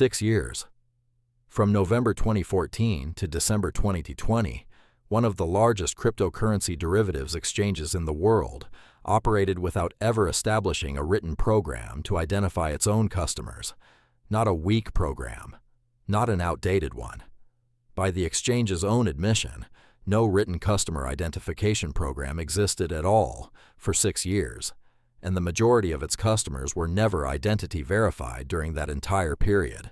6 years. From November 2014 to December 2020, one of the largest cryptocurrency derivatives exchanges in the world operated without ever establishing a written program to identify its own customers. Not a weak program, not an outdated one. By the exchange's own admission, no written customer identification program existed at all for 6 years, and the majority of its customers were never identity verified during that entire period.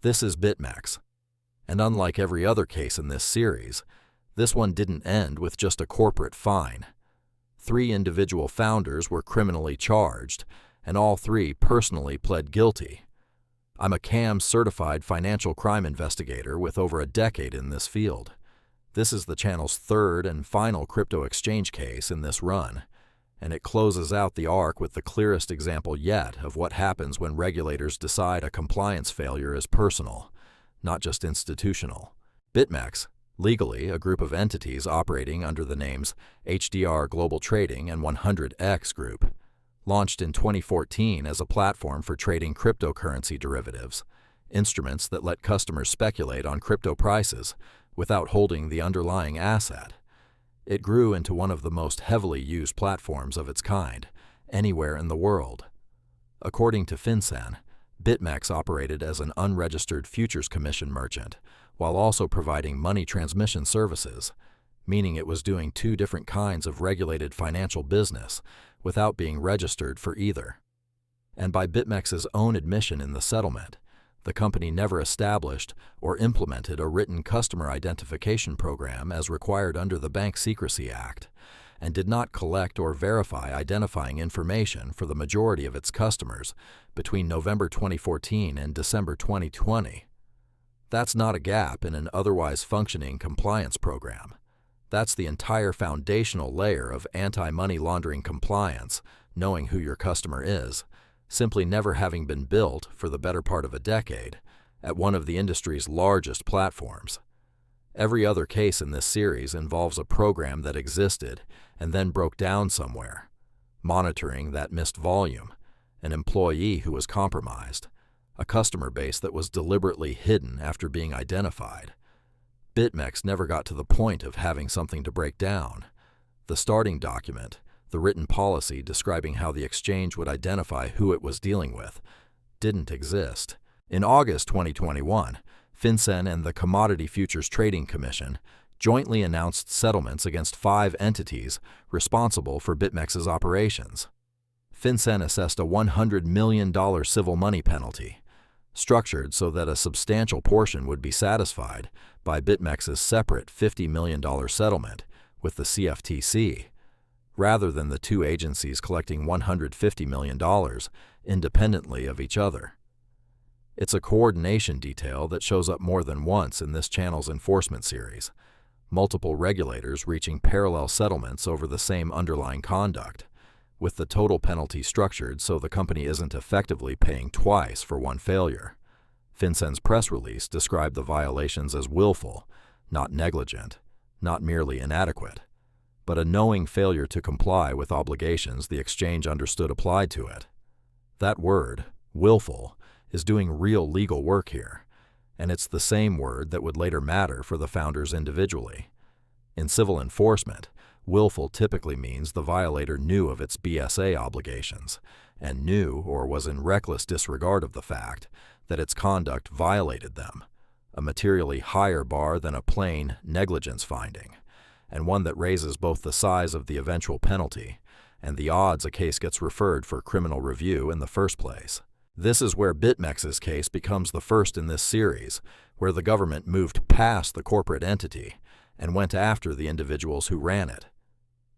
This is BitMEX, and unlike every other case in this series, this one didn't end with just a corporate fine. 3 individual founders were criminally charged, and all 3 personally pled guilty. I'm a CAM-certified financial crime investigator with over a decade in this field. This is the channel's 3rd and final crypto exchange case in this run, and it closes out the arc with the clearest example yet of what happens when regulators decide a compliance failure is personal, not just institutional. BitMEX, legally a group of entities operating under the names HDR Global Trading and 100X Group, launched in 2014 as a platform for trading cryptocurrency derivatives, instruments that let customers speculate on crypto prices without holding the underlying asset. It grew into one of the most heavily used platforms of its kind anywhere in the world. According to FinCEN, BitMEX operated as an unregistered futures commission merchant while also providing money transmission services, meaning it was doing 2 different kinds of regulated financial business without being registered for either. And by BitMEX's own admission in the settlement, the company never established or implemented a written customer identification program as required under the Bank Secrecy Act, and did not collect or verify identifying information for the majority of its customers between November 2014 and December 2020. That's not a gap in an otherwise functioning compliance program. That's the entire foundational layer of anti-money laundering compliance, knowing who your customer is, simply never having been built for the better part of a decade at one of the industry's largest platforms. Every other case in this series involves a program that existed and then broke down somewhere, monitoring that missed volume, an employee who was compromised, a customer base that was deliberately hidden after being identified. BitMEX never got to the point of having something to break down. The starting document, the written policy describing how the exchange would identify who it was dealing with, didn't exist. In August 2021, FinCEN and the Commodity Futures Trading Commission jointly announced settlements against 5 entities responsible for BitMEX's operations. FinCEN assessed a $100 million civil money penalty, structured so that a substantial portion would be satisfied by BitMEX's separate $50 million settlement with the CFTC, rather than the 2 agencies collecting $150 million independently of each other. It's a coordination detail that shows up more than once in this channel's enforcement series, multiple regulators reaching parallel settlements over the same underlying conduct, with the total penalty structured so the company isn't effectively paying twice for one failure. FinCEN's press release described the violations as willful, not negligent, not merely inadequate, but a knowing failure to comply with obligations the exchange understood applied to it. That word, willful, is doing real legal work here, and it's the same word that would later matter for the founders individually. In civil enforcement, willful typically means the violator knew of its BSA obligations and knew or was in reckless disregard of the fact that its conduct violated them, a materially higher bar than a plain negligence finding, and one that raises both the size of the eventual penalty and the odds a case gets referred for criminal review in the first place. This is where BitMEX's case becomes the first in this series, where the government moved past the corporate entity and went after the individuals who ran it.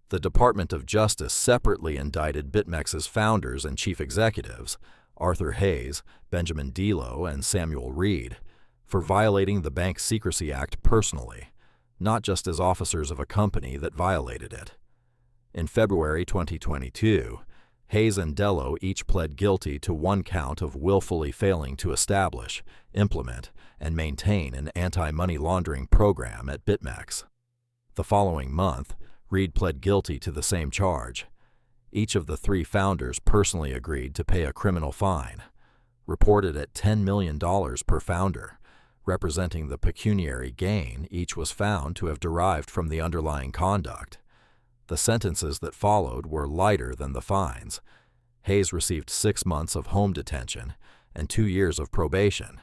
The Department of Justice separately indicted BitMEX's founders and chief executives, Arthur Hayes, Benjamin Delo, and Samuel Reed, for violating the Bank Secrecy Act personally, not just as officers of a company that violated it. In February 2022, Hayes and Delo each pled guilty to 1 count of willfully failing to establish, implement, and maintain an anti-money laundering program at BitMEX. The following month, Reed pled guilty to the same charge. Each of the 3 founders personally agreed to pay a criminal fine. reported at $10 million per founder, representing the pecuniary gain each was found to have derived from the underlying conduct. The sentences that followed were lighter than the fines. Hayes received 6 months of home detention and 2 years of probation.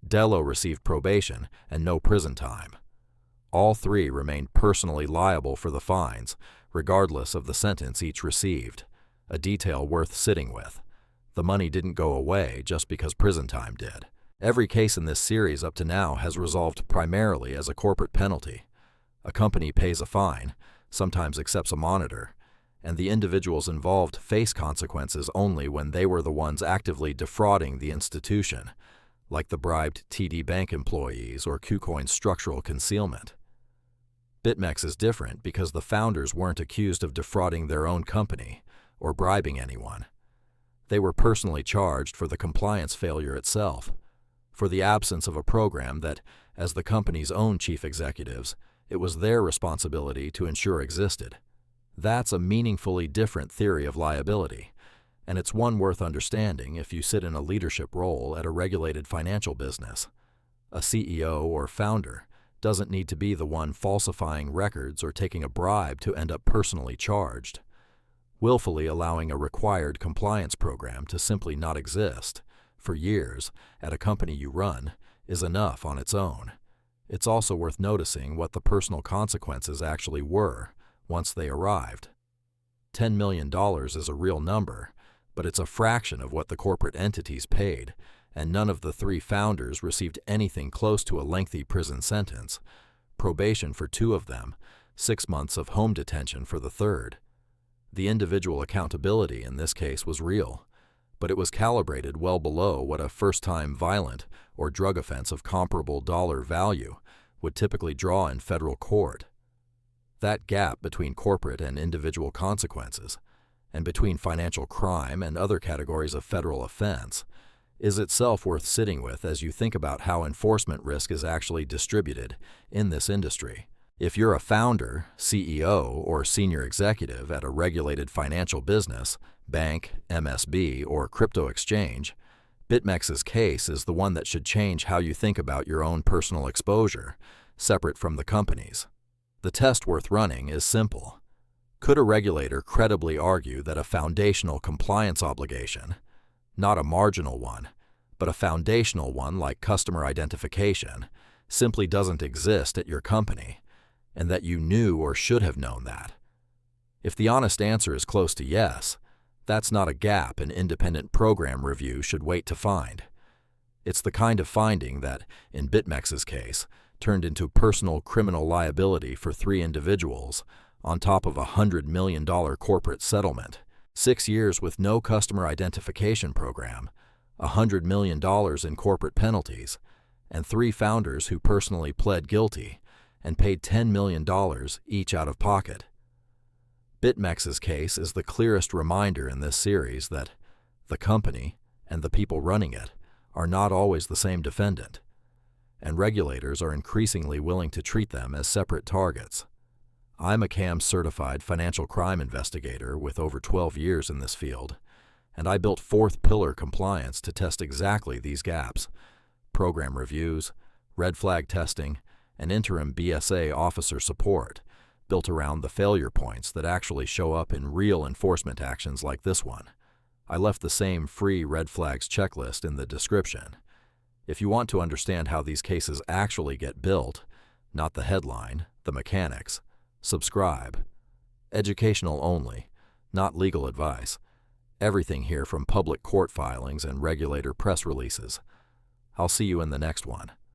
Delo received probation and no prison time. All three remained personally liable for the fines, regardless of the sentence each received, a detail worth sitting with. The money didn't go away just because prison time did. Every case in this series up to now has resolved primarily as a corporate penalty. A company pays a fine, sometimes accepts a monitor, and the individuals involved face consequences only when they were the ones actively defrauding the institution, like the bribed TD Bank employees or KuCoin's structural concealment. BitMEX is different because the founders weren't accused of defrauding their own company or bribing anyone. They were personally charged for the compliance failure itself, for the absence of a program that, as the company's own chief executives, it was their responsibility to ensure existed. That's a meaningfully different theory of liability, and it's one worth understanding if you sit in a leadership role at a regulated financial business. A CEO or founder doesn't need to be the one falsifying records or taking a bribe to end up personally charged. Willfully allowing a required compliance program to simply not exist for years at a company you run is enough on its own. It's also worth noticing what the personal consequences actually were once they arrived. $10 million is a real number, but it's a fraction of what the corporate entities paid, and none of the three founders received anything close to a lengthy prison sentence, probation for 2 of them, 6 months of home detention for the third. The individual accountability in this case was real, but it was calibrated well below what a first-time violent or drug offense of comparable dollar value would typically draw in federal court. That gap between corporate and individual consequences, and between financial crime and other categories of federal offense, is itself worth sitting with as you think about how enforcement risk is actually distributed in this industry. If you're a founder, CEO, or senior executive at a regulated financial business, bank, MSB, or crypto exchange, BitMEX's case is the one that should change how you think about your own personal exposure, separate from the company's. The test worth running is simple. Could a regulator credibly argue that a foundational compliance obligation, not a marginal one, but a foundational one like customer identification, simply doesn't exist at your company, and that you knew or should have known that? If the honest answer is close to yes, that's not a gap an independent program review should wait to find. It's the kind of finding that, in BitMEX's case, turned into personal criminal liability for 3 individuals, on top of a $100 million corporate settlement, 6 years with no customer identification program, $100 million in corporate penalties, and 3 founders who personally pled guilty and paid $10 million each out of pocket. BitMEX's case is the clearest reminder in this series that the company and the people running it are not always the same defendant, and regulators are increasingly willing to treat them as separate targets. I'm a CAM-certified financial crime investigator with over 12 years in this field, and I built 4th pillar compliance to test exactly these gaps: program reviews, red flag testing, and interim BSA-officer support, built around the failure points that actually show up in real enforcement actions like this one. I left the same free red flags checklist in the description. If you want to understand how these cases actually get built, not the headline, the mechanics, subscribe. Educational only, not legal advice. Everything here from public court filings and regulator press releases. I'll see you in the next one.